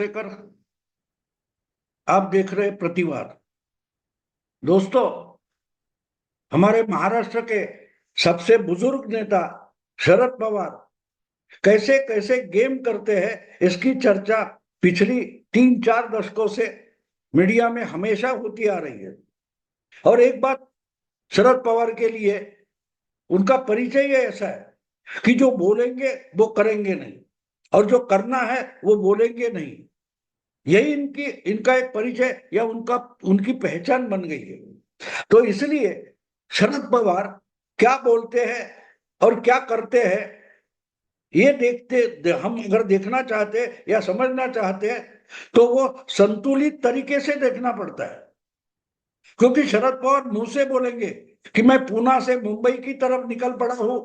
शेखर, आप देख रहे प्रतिवाद। दोस्तों, हमारे महाराष्ट्र के सबसे बुजुर्ग नेता शरद पवार कैसे कैसे गेम करते हैं, इसकी चर्चा पिछली 3-4 दशकों से मीडिया में हमेशा होती आ रही है। और एक बात शरद पवार के लिए, उनका परिचय ही ऐसा है कि जो बोलेंगे वो करेंगे नहीं, और जो करना है वो बोलेंगे नहीं। यही इनकी इनका एक परिचय या उनका उनकी पहचान बन गई है। तो इसलिए शरद पवार क्या बोलते हैं और क्या करते हैं, ये हम अगर देखना चाहते हैं या समझना चाहते हैं तो वो संतुलित तरीके से देखना पड़ता है। क्योंकि शरद पवार मुंह से बोलेंगे कि मैं पूना से मुंबई की तरफ निकल पड़ा हूं,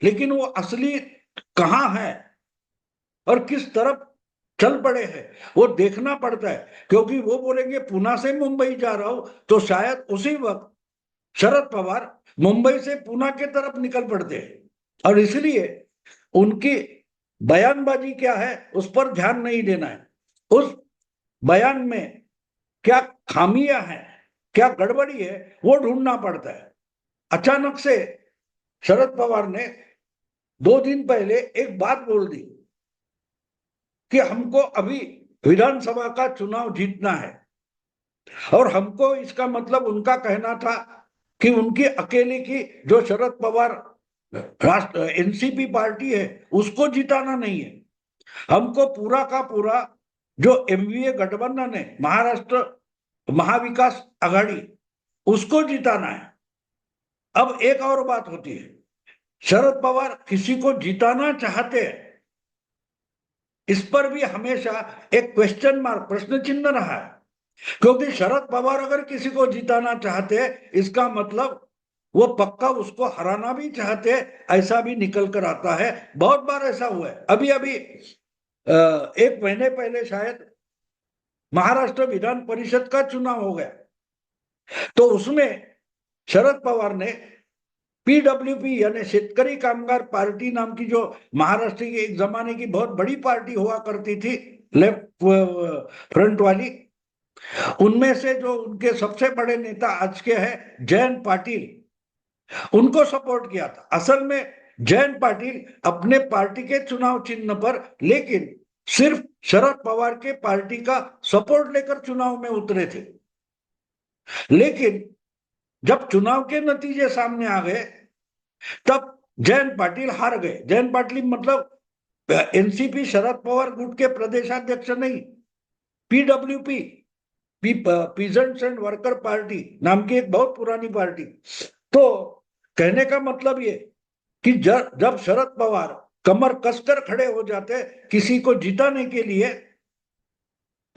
लेकिन वो असली कहाँ है और किस तरफ चल पड़े हैं वो देखना पड़ता है। क्योंकि वो बोलेंगे पूना से मुंबई जा रहा हूं, तो शायद उसी वक्त शरद पवार मुंबई से पूना के तरफ निकल पड़ते हैं। और इसलिए उनकी बयानबाजी क्या है उस पर ध्यान नहीं देना है। उस बयान में क्या खामियां हैं, क्या गड़बड़ी है, वो ढूंढना पड़ता है। अचानक से शरद पवार ने 2 दिन पहले एक बात बोल दी कि हमको अभी विधानसभा का चुनाव जीतना है, और हमको इसका मतलब उनका कहना था कि उनकी अकेले की जो शरद पवार राष्ट्र एनसीपी पार्टी है उसको जिताना नहीं है, हमको पूरा का पूरा जो एमवीए गठबंधन है, महाराष्ट्र महाविकास आघाड़ी, उसको जिताना है। अब एक और बात होती है, शरद पवार किसी को जिताना चाहते हैं, इस पर भी हमेशा एक क्वेश्चन मार्क, प्रश्न चिन्ह रहा है। क्योंकि शरद पवार अगर किसी को जिताना चाहते हैं, इसका मतलब वो पक्का उसको हराना भी चाहते हैं, ऐसा भी निकल कर आता है। बहुत बार ऐसा हुआ है। अभी अभी 1 महीने पहले शायद महाराष्ट्र विधान परिषद का चुनाव हो गया, तो उसमें शरद पवार ने पीडब्ल्यूपी यानी शेतकरी कामगार पार्टी नाम की, जो महाराष्ट्र की एक जमाने की बहुत बड़ी पार्टी हुआ करती थी, लेफ्ट फ्रंट वाली, उनमें से जो उनके सबसे बड़े नेता आज के हैं जयंत पाटिल, उनको सपोर्ट किया था। असल में जयंत पाटिल अपने पार्टी के चुनाव चिन्ह पर, लेकिन सिर्फ शरद पवार के पार्टी का सपोर्ट लेकर चुनाव में उतरे थे। लेकिन जब चुनाव के नतीजे सामने आ गए, तब जयंत पाटिल हार गए। जयंत पाटिल मतलब एनसीपी शरद पवार गुट के प्रदेशाध्यक्ष नहीं, PWP, peasants and worker party नाम की एक बहुत पुरानी पार्टी। तो कहने का मतलब ये कि जब शरद पवार कमर कसकर खड़े हो जाते किसी को जिताने के लिए,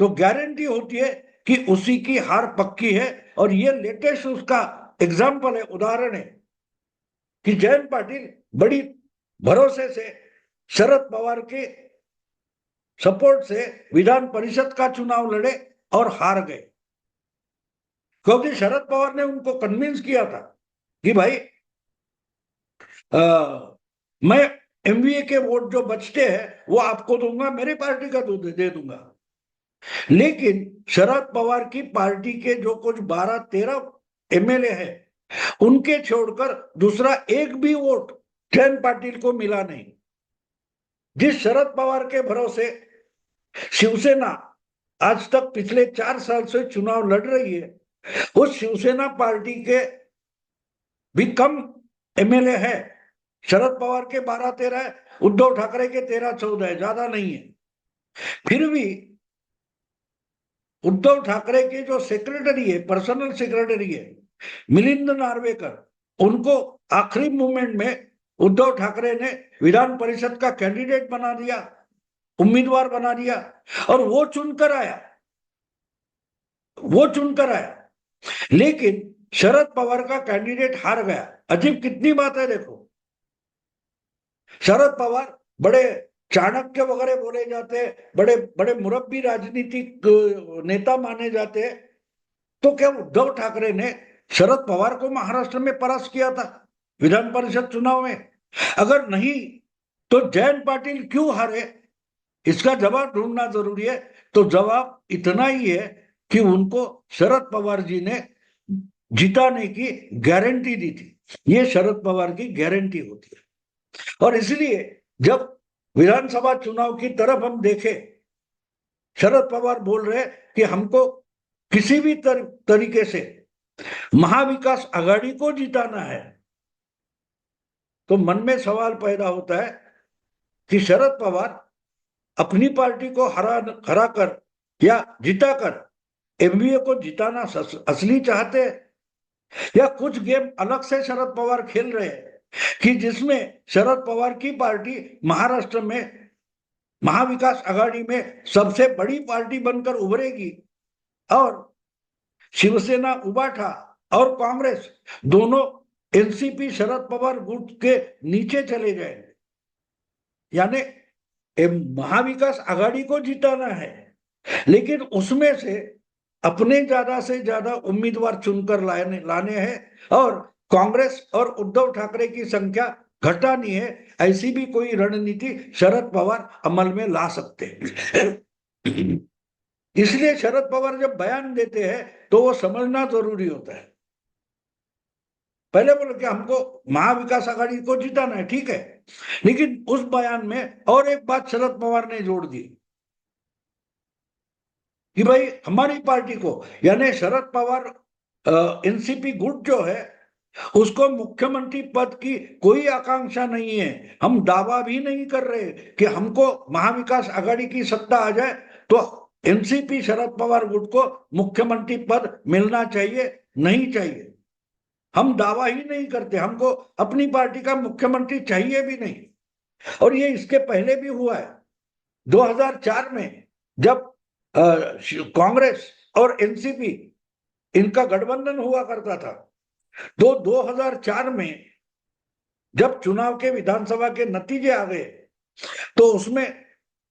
तो गारंटी होती है कि उसी की हार पक्की है। और ये लेटेस्ट उसका एग्जाम्पल है, उदाहरण है कि जयंत पाटिल बड़ी भरोसे से शरद पवार के सपोर्ट से विधान परिषद का चुनाव लड़े और हार गए। क्योंकि शरद पवार ने उनको कन्विंस किया था कि भाई मैं एमवीए के वोट जो बचते हैं वो आपको दूंगा, मेरी पार्टी का दे दूंगा। लेकिन शरद पवार की पार्टी के जो कुछ 12-13 एमएलए हैं, उनके छोड़कर दूसरा एक भी वोट जयंत पाटिल को मिला नहीं। जिस शरद पवार के भरोसे शिवसेना आज तक पिछले 4 साल से चुनाव लड़ रही है, उस शिवसेना पार्टी के भी कम एमएलए है। शरद पवार के 12-13 है, उद्धव ठाकरे के 13-14 है, ज्यादा नहीं है। फिर भी उद्धव ठाकरे के जो सेक्रेटरी है, पर्सनल सेक्रेटरी है मिलिंद नार्वेकर, उनको आखिरी मूवमेंट में उद्धव ठाकरे ने विधान परिषद का कैंडिडेट बना दिया, उम्मीदवार बना दिया, और वो चुनकर आया। लेकिन शरद पवार का कैंडिडेट हार गया। अजीब कितनी बात है, देखो। शरद पवार बड़े चाणक्य वगैरह बोले जाते, बड़े बड़े मुरब्बी राजनीतिक नेता माने जाते, तो क्या उद्धव ठाकरे ने शरद पवार को महाराष्ट्र में परास्त किया था विधान परिषद चुनाव में? अगर नहीं, तो जयंत पाटिल क्यों हारे? इसका जवाब ढूंढना जरूरी है। तो जवाब इतना ही है कि उनको शरद पवार जी ने जिताने की गारंटी दी थी। ये शरद पवार की गारंटी होती है। और इसलिए जब विधानसभा चुनाव की तरफ हम देखें, शरद पवार बोल रहे कि हमको किसी भी तरीके से महाविकास आघाड़ी को जिताना है, तो मन में सवाल पैदा होता है कि शरद पवार अपनी पार्टी को हरा कर या जिता कर एमवीए को जिताना असली चाहते हैं, या कुछ गेम अलग से शरद पवार खेल रहे हैं कि जिसमें शरद पवार की पार्टी महाराष्ट्र में महाविकास आघाड़ी में सबसे बड़ी पार्टी बनकर उभरेगी और शिवसेना, उबाठा और कांग्रेस दोनों एनसीपी शरद पवार गुट के नीचे चले जाएंगे। यानी महाविकास आघाड़ी को जिताना है, लेकिन उसमें से अपने ज्यादा से ज्यादा उम्मीदवार चुनकर लाने हैं और कांग्रेस और उद्धव ठाकरे की संख्या घटानी है। ऐसी भी कोई रणनीति शरद पवार अमल में ला सकते हैं। इसलिए शरद पवार जब बयान देते हैं तो वो समझना जरूरी होता है। पहले बोले कि हमको महाविकास आघाड़ी को जिताना है, ठीक है, लेकिन उस बयान में और एक बात शरद पवार ने जोड़ दी कि भाई हमारी पार्टी को, यानी शरद पवार एनसीपी गुट जो है उसको मुख्यमंत्री पद की कोई आकांक्षा नहीं है। हम दावा भी नहीं कर रहे कि हमको महाविकास आघाड़ी की सत्ता आ जाए तो एनसीपी शरद पवार गुट को मुख्यमंत्री पद मिलना चाहिए, नहीं चाहिए। हम दावा ही नहीं करते, हमको अपनी पार्टी का मुख्यमंत्री चाहिए भी नहीं। और ये इसके पहले भी हुआ है। 2004 में जब कांग्रेस और एनसीपी इनका गठबंधन हुआ करता था, तो 2004 में जब चुनाव के विधानसभा के नतीजे आ गए तो उसमें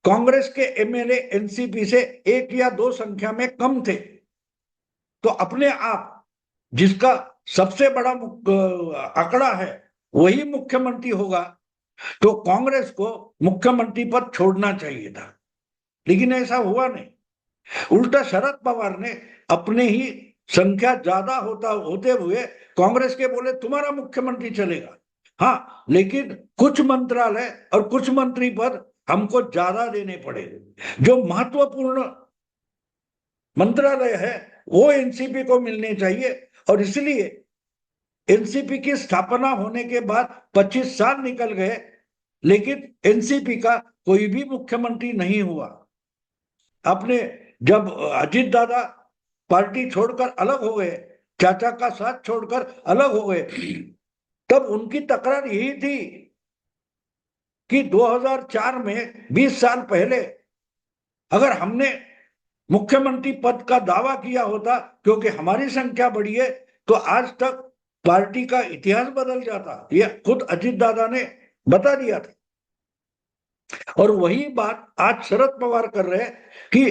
कांग्रेस के एमएलए एनसीपी से 1 या 2 संख्या में कम थे। तो अपने आप जिसका सबसे बड़ा आंकड़ा है वही मुख्यमंत्री होगा, तो कांग्रेस को मुख्यमंत्री पद छोड़ना चाहिए था, लेकिन ऐसा हुआ नहीं। उल्टा शरद पवार ने अपने ही संख्या ज्यादा होते हुए कांग्रेस के बोले तुम्हारा मुख्यमंत्री चलेगा, हाँ, लेकिन कुछ मंत्रालय और कुछ मंत्री पद हमको ज्यादा देने पड़े। जो महत्वपूर्ण मंत्रालय है वो एनसीपी को मिलने चाहिए। और इसलिए एनसीपी की स्थापना होने के बाद 25 साल निकल गए, लेकिन एनसीपी का कोई भी मुख्यमंत्री नहीं हुआ। आपने जब अजीत दादा पार्टी छोड़कर अलग हो गए, चाचा का साथ छोड़कर अलग हो गए, तब उनकी तकरार यही थी कि 2004 में 20 साल पहले अगर हमने मुख्यमंत्री पद का दावा किया होता क्योंकि हमारी संख्या बढ़ी है, तो आज तक पार्टी का इतिहास बदल जाता। यह खुद अजीत दादा ने बता दिया था। और वही बात आज शरद पवार कर रहे हैं कि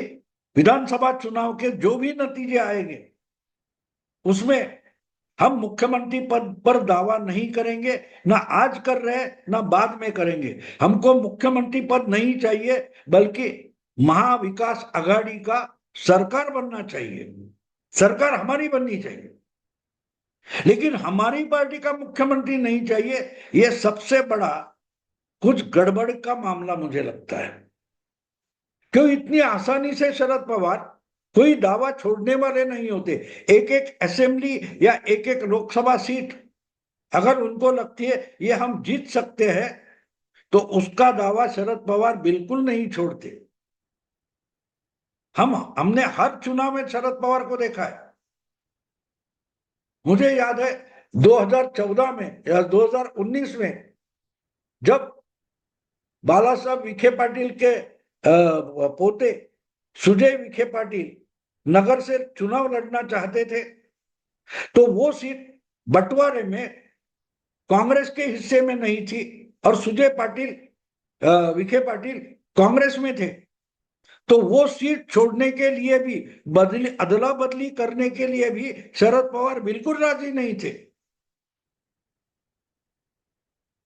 विधानसभा चुनाव के जो भी नतीजे आएंगे उसमें हम मुख्यमंत्री पद पर दावा नहीं करेंगे, ना आज कर रहे ना बाद में करेंगे। हमको मुख्यमंत्री पद नहीं चाहिए, बल्कि महाविकास आघाड़ी का सरकार बनना चाहिए, सरकार हमारी बननी चाहिए, लेकिन हमारी पार्टी का मुख्यमंत्री नहीं चाहिए। यह सबसे बड़ा कुछ गड़बड़ का मामला मुझे लगता है। क्यों इतनी आसानी से शरद पवार कोई दावा छोड़ने वाले नहीं होते। एक एक असेंबली या एक एक लोकसभा सीट अगर उनको लगती है ये हम जीत सकते हैं, तो उसका दावा शरद पवार बिल्कुल नहीं छोड़ते। हमने हर चुनाव में शरद पवार को देखा है। मुझे याद है 2014 में या 2019 में जब बाला साहब विखे पाटिल के पोते सुजय विखे पाटिल नगर से चुनाव लड़ना चाहते थे, तो वो सीट बंटवारे में कांग्रेस के हिस्से में नहीं थी और सुजय पाटिल विखे पाटिल कांग्रेस में थे। तो वो सीट छोड़ने के लिए भी, अदला बदली करने के लिए भी शरद पवार बिल्कुल राजी नहीं थे।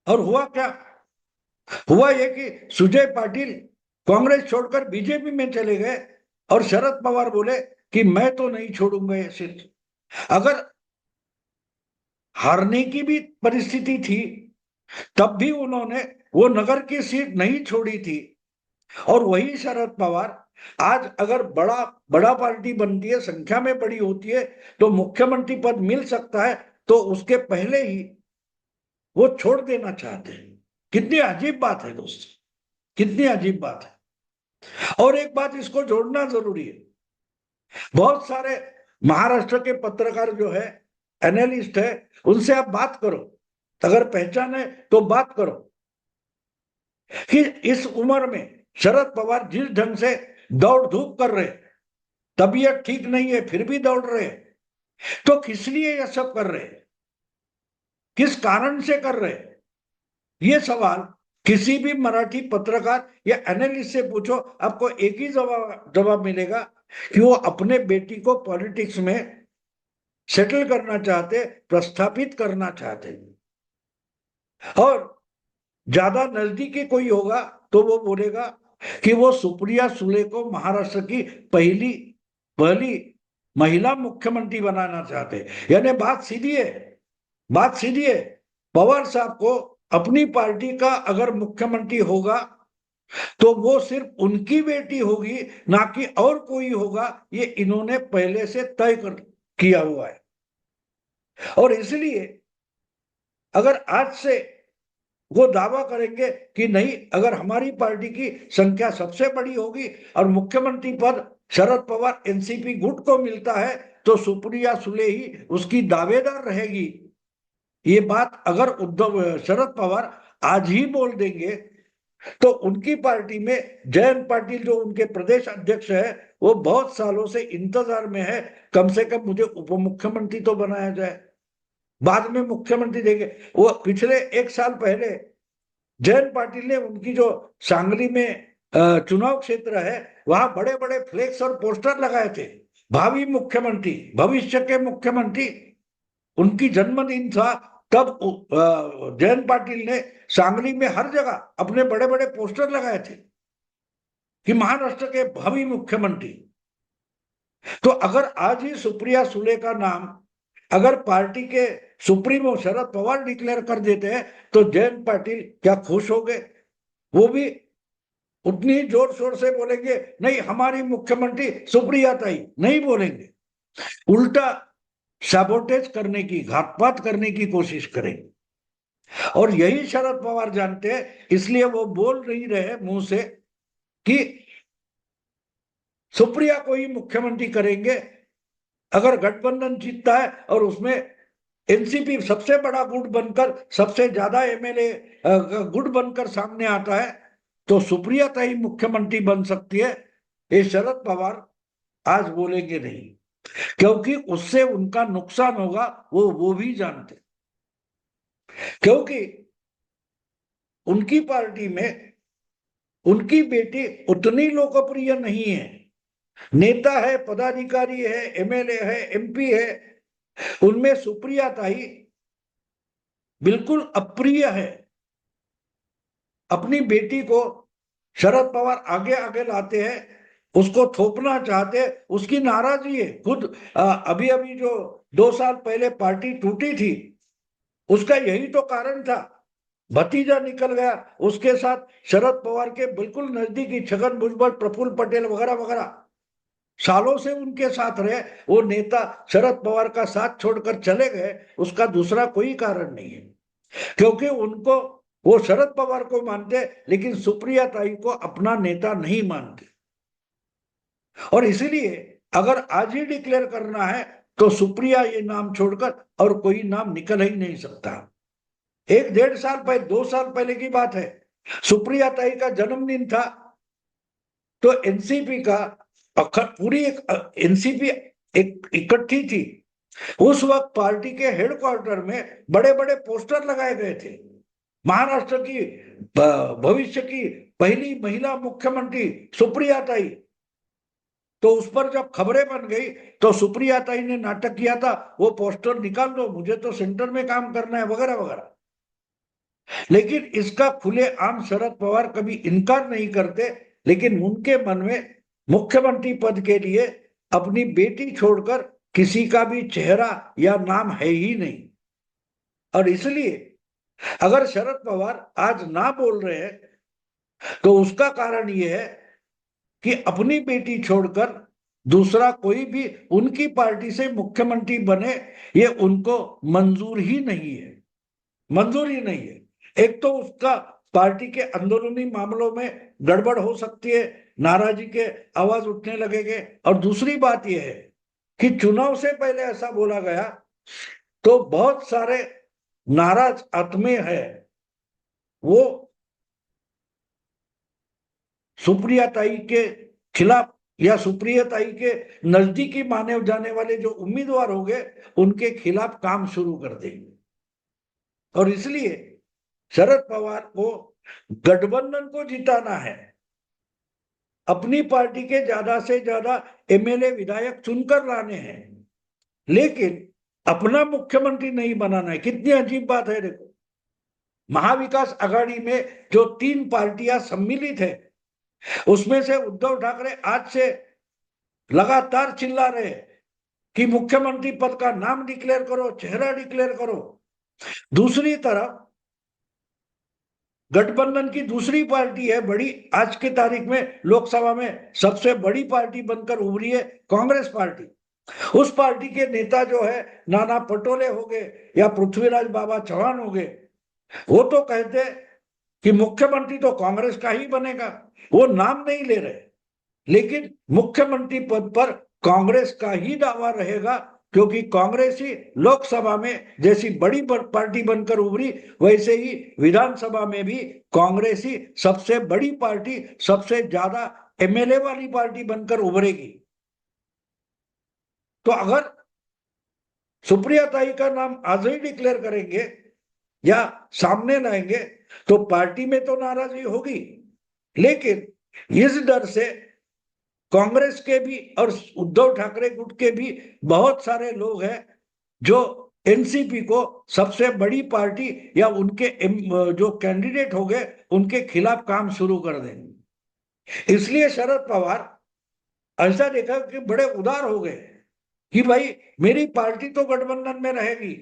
और हुआ क्या? हुआ ये कि सुजय पाटिल कांग्रेस छोड़कर बीजेपी में चले गए और शरद पवार बोले कि मैं तो नहीं छोड़ूंगा ये सीट। अगर हारने की भी परिस्थिति थी तब भी उन्होंने वो नगर की सीट नहीं छोड़ी थी। और वही शरद पवार आज अगर बड़ा बड़ा पार्टी बनती है, संख्या में बड़ी होती है, तो मुख्यमंत्री पद मिल सकता है, तो उसके पहले ही वो छोड़ देना चाहते हैं। कितनी अजीब बात है दोस्त, कितनी अजीब बात है। और एक बात इसको जोड़ना जरूरी है, बहुत सारे महाराष्ट्र के पत्रकार जो है, एनालिस्ट है, उनसे आप बात करो, अगर पहचान है तो बात करो कि इस उम्र में शरद पवार जिस ढंग से दौड़ धूप कर रहे, तबीयत ठीक नहीं है फिर भी दौड़ रहे, तो किस लिए यह सब कर रहे, किस कारण से कर रहे, ये सवाल किसी भी मराठी पत्रकार या एनालिस्ट से पूछो, आपको एक ही जवाब मिलेगा कि वो अपने बेटी को पॉलिटिक्स में सेटल करना चाहते, प्रस्थापित करना चाहते। और ज्यादा नजदीकी कोई होगा तो वो बोलेगा कि वो सुप्रिया सुले को महाराष्ट्र की पहली पहली महिला मुख्यमंत्री बनाना चाहते। यानी बात सीधी है, बात सीधी है। पवार साहब को अपनी पार्टी का अगर मुख्यमंत्री होगा तो वो सिर्फ उनकी बेटी होगी, ना कि और कोई होगा, ये इन्होंने पहले से तय कर किया हुआ है। और इसलिए अगर आज से वो दावा करेंगे कि नहीं, अगर हमारी पार्टी की संख्या सबसे बड़ी होगी और मुख्यमंत्री पद शरद पवार एनसीपी गुट को मिलता है, तो सुप्रिया सुले ही उसकी दावेदार रहेगी, ये बात अगर उद्धव शरद पवार आज ही बोल देंगे, तो उनकी पार्टी में जयंत पाटिल जो उनके प्रदेश अध्यक्ष है, वो बहुत सालों से इंतजार में है, कम से कम मुझे उप मुख्यमंत्री तो बनाया जाए, बाद में मुख्यमंत्री देंगे। वो पिछले एक साल पहले जयंत पाटिल ने उनकी जो सांगली में चुनाव क्षेत्र है, वहां बड़े बड़े फ्लेक्स और पोस्टर लगाए थे, भावी मुख्यमंत्री, भविष्य के मुख्यमंत्री। उनकी जन्मदिन था, तब जयंत पाटिल ने सांगली में हर जगह अपने बड़े बड़े पोस्टर लगाए थे कि महाराष्ट्र के भावी मुख्यमंत्री। तो अगर आज ही सुप्रिया सुले का नाम अगर पार्टी के सुप्रीमो शरद पवार डिक्लेयर कर देते हैं, तो जयंत पाटिल क्या खुश हो गए? वो भी उतनी जोर शोर से बोलेंगे नहीं हमारी मुख्यमंत्री सुप्रिया ताई, नहीं बोलेंगे, उल्टा सैबोटेज करने की, घातपात करने की कोशिश करेंगे। और यही शरद पवार जानते हैं, इसलिए वो बोल नहीं रहे मुंह से कि सुप्रिया को ही मुख्यमंत्री करेंगे। अगर गठबंधन जीतता है और उसमें एनसीपी सबसे बड़ा गुट बनकर, सबसे ज्यादा एमएलए गुट बनकर सामने आता है, तो सुप्रिया ताई मुख्यमंत्री बन सकती है, ये शरद पवार आज बोलेंगे नहीं, क्योंकि उससे उनका नुकसान होगा, वो भी जानते। क्योंकि उनकी पार्टी में उनकी बेटी उतनी लोकप्रिय नहीं है, नेता है, पदाधिकारी है, एमएलए है, एमपी है, उनमें सुप्रिया ताई बिल्कुल अप्रिय है। अपनी बेटी को शरद पवार आगे आगे लाते हैं, उसको थोपना चाहते हैं, उसकी नाराजगी है खुद। अभी अभी जो 2 साल पहले पार्टी टूटी थी, उसका यही तो कारण था, भतीजा निकल गया, उसके साथ शरद पवार के बिल्कुल नजदीकी छगन भुजबल, प्रफुल्ल पटेल वगैरह वगैरह सालों से उनके साथ रहे, वो नेता शरद पवार का साथ छोड़कर चले गए, उसका दूसरा कोई कारण नहीं है, क्योंकि उनको वो शरद पवार को मानते, लेकिन सुप्रिया ताई को अपना नेता नहीं मानते। और इसीलिए अगर आज ही डिक्लेयर करना है, तो सुप्रिया ये नाम छोड़कर और कोई नाम निकल ही नहीं सकता। 1-1.5 साल पहले, 2 साल पहले की बात है, सुप्रिया ताई का जन्मदिन था, तो एनसीपी का पूरी एक एनसीपी एक इकट्ठी थी। उस वक्त पार्टी के हेडक्वार्टर में बड़े बड़े पोस्टर लगाए गए थे, महाराष्ट्र की भविष्य की पहली महिला मुख्यमंत्री सुप्रिया ताई। तो उस पर जब खबरें बन गई, तो सुप्रिया ताई ने नाटक किया था, वो पोस्टर निकाल दो, मुझे तो सेंटर में काम करना है वगैरह वगैरह। लेकिन इसका खुले आम शरद पवार कभी इनकार नहीं करते लेकिन उनके मन में मुख्यमंत्री पद के लिए अपनी बेटी छोड़कर किसी का भी चेहरा या नाम है ही नहीं। और इसलिए अगर शरद पवार आज ना बोल रहे हैं तो उसका कारण यह है कि अपनी बेटी छोड़कर दूसरा कोई भी उनकी पार्टी से मुख्यमंत्री बने, ये उनको मंजूर ही नहीं है, मंजूर ही नहीं है। एक तो उसका पार्टी के अंदरूनी मामलों में गड़बड़ हो सकती है, नाराजगी के आवाज उठने लगेंगे, और दूसरी बात यह है कि चुनाव से पहले ऐसा बोला गया तो बहुत सारे नाराज आत्मे है, वो सुप्रिया ताई के खिलाफ या सुप्रिया ताई के नजदीकी माने जाने वाले जो उम्मीदवार होंगे उनके खिलाफ काम शुरू कर देंगे। और इसलिए शरद पवार को गठबंधन को जिताना है, अपनी पार्टी के ज्यादा से ज्यादा एमएलए विधायक चुनकर लाने हैं, लेकिन अपना मुख्यमंत्री नहीं बनाना है। कितनी अजीब बात है, देखो महाविकास आघाड़ी में जो 3 पार्टियां सम्मिलित है उसमें से उद्धव ठाकरे आज से लगातार चिल्ला रहे कि मुख्यमंत्री पद का नाम डिक्लेयर करो, चेहरा डिक्लेयर करो। दूसरी तरफ गठबंधन की दूसरी पार्टी है बड़ी, आज की तारीख में लोकसभा में सबसे बड़ी पार्टी बनकर उभरी है कांग्रेस पार्टी। उस पार्टी के नेता जो है नाना पटोले हो गए या पृथ्वीराज बाबा चौहान हो गए, वो तो कहते कि मुख्यमंत्री तो कांग्रेस का ही बनेगा, वो नाम नहीं ले रहे, लेकिन मुख्यमंत्री पद पर कांग्रेस का ही दावा रहेगा, क्योंकि कांग्रेस ही लोकसभा में जैसी बड़ी पार्टी बनकर उभरी, वैसे ही विधानसभा में भी कांग्रेस ही सबसे बड़ी पार्टी, सबसे ज्यादा एमएलए वाली पार्टी बनकर उभरेगी। तो अगर सुप्रिया ताई का नाम आज ही डिक्लेयर करेंगे या सामने लाएंगे तो पार्टी में तो नाराजगी होगी, लेकिन इस डर से कांग्रेस के भी और उद्धव ठाकरे गुट के भी बहुत सारे लोग हैं जो एनसीपी को सबसे बड़ी पार्टी या उनके जो कैंडिडेट हो गए उनके खिलाफ काम शुरू कर देंगे। इसलिए शरद पवार ऐसा देखा कि बड़े उदार हो गए कि भाई मेरी पार्टी तो गठबंधन में रहेगी,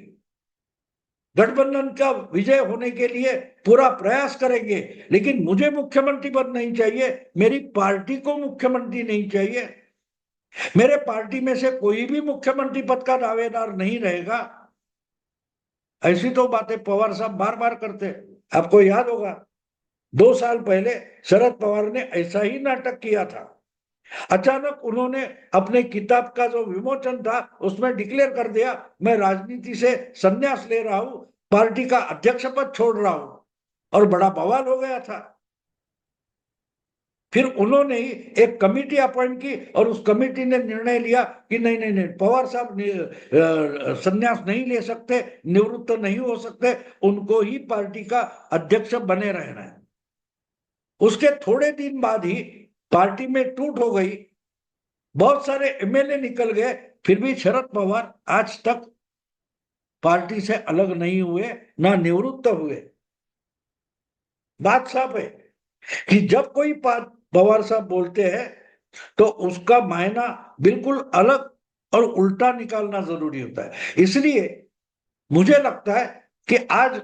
गठबंधन का विजय होने के लिए पूरा प्रयास करेंगे, लेकिन मुझे मुख्यमंत्री पद नहीं चाहिए, मेरी पार्टी को मुख्यमंत्री नहीं चाहिए, मेरे पार्टी में से कोई भी मुख्यमंत्री पद का दावेदार नहीं रहेगा। ऐसी तो बातें पवार साहब बार बार करते, आपको याद होगा 2 साल पहले शरद पवार ने ऐसा ही नाटक किया था। अचानक उन्होंने अपने किताब का जो विमोचन था उसमें डिक्लेयर कर दिया मैं राजनीति से संन्यास ले रहा हूं, पार्टी का अध्यक्ष पद छोड़ रहा हूं, और बड़ा बवाल हो गया था। फिर उन्होंने ही एक कमेटी अपॉइंट की और उस कमेटी ने निर्णय लिया कि नहीं नहीं नहीं, पवार साहब संन्यास नहीं ले सकते, निवृत्त नहीं हो सकते, उनको ही पार्टी का अध्यक्ष बने रहना है। उसके थोड़े दिन बाद ही पार्टी में टूट हो गई, बहुत सारे एमएलए निकल गए, फिर भी शरद पवार आज तक पार्टी से अलग नहीं हुए, ना निवृत्त हुए। बात साफ है कि जब कोई पवार साहब बोलते हैं तो उसका मायना बिल्कुल अलग और उल्टा निकालना जरूरी होता है। इसलिए मुझे लगता है कि आज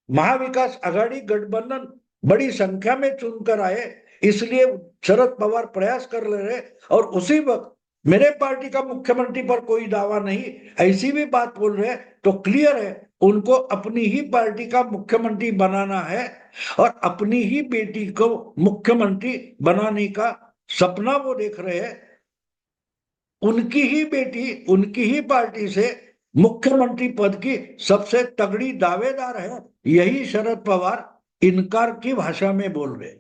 महाविकास आघाड़ी गठबंधन बड़ी संख्या में चुनकर आए, इसलिए शरद पवार प्रयास कर ले रहे, और उसी वक्त मेरे पार्टी का मुख्यमंत्री पर कोई दावा नहीं, ऐसी भी बात बोल रहे हैं, तो क्लियर है उनको अपनी ही पार्टी का मुख्यमंत्री बनाना है और अपनी ही बेटी को मुख्यमंत्री बनाने का सपना वो देख रहे हैं। उनकी ही बेटी उनकी ही पार्टी से मुख्यमंत्री पद की सबसे तगड़ी दावेदार है, यही शरद पवार इनकार की भाषा में बोल रहे।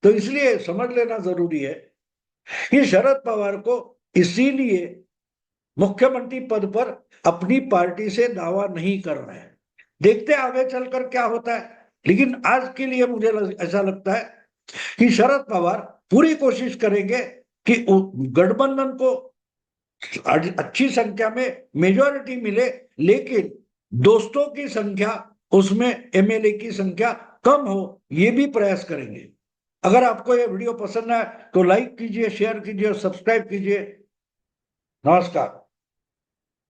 तो इसलिए समझ लेना जरूरी है कि शरद पवार को इसीलिए मुख्यमंत्री पद पर अपनी पार्टी से दावा नहीं करना है। देखते आगे चलकर क्या होता है, लेकिन आज के लिए मुझे ऐसा लगता है कि शरद पवार पूरी कोशिश करेंगे कि गठबंधन को अच्छी संख्या में मेजॉरिटी मिले, लेकिन दोस्तों की संख्या उसमें एमएलए की संख्या कम हो, ये भी प्रयास करेंगे। अगर आपको ये वीडियो पसंद आए तो लाइक कीजिए, शेयर कीजिए और सब्सक्राइब कीजिए। नमस्कार।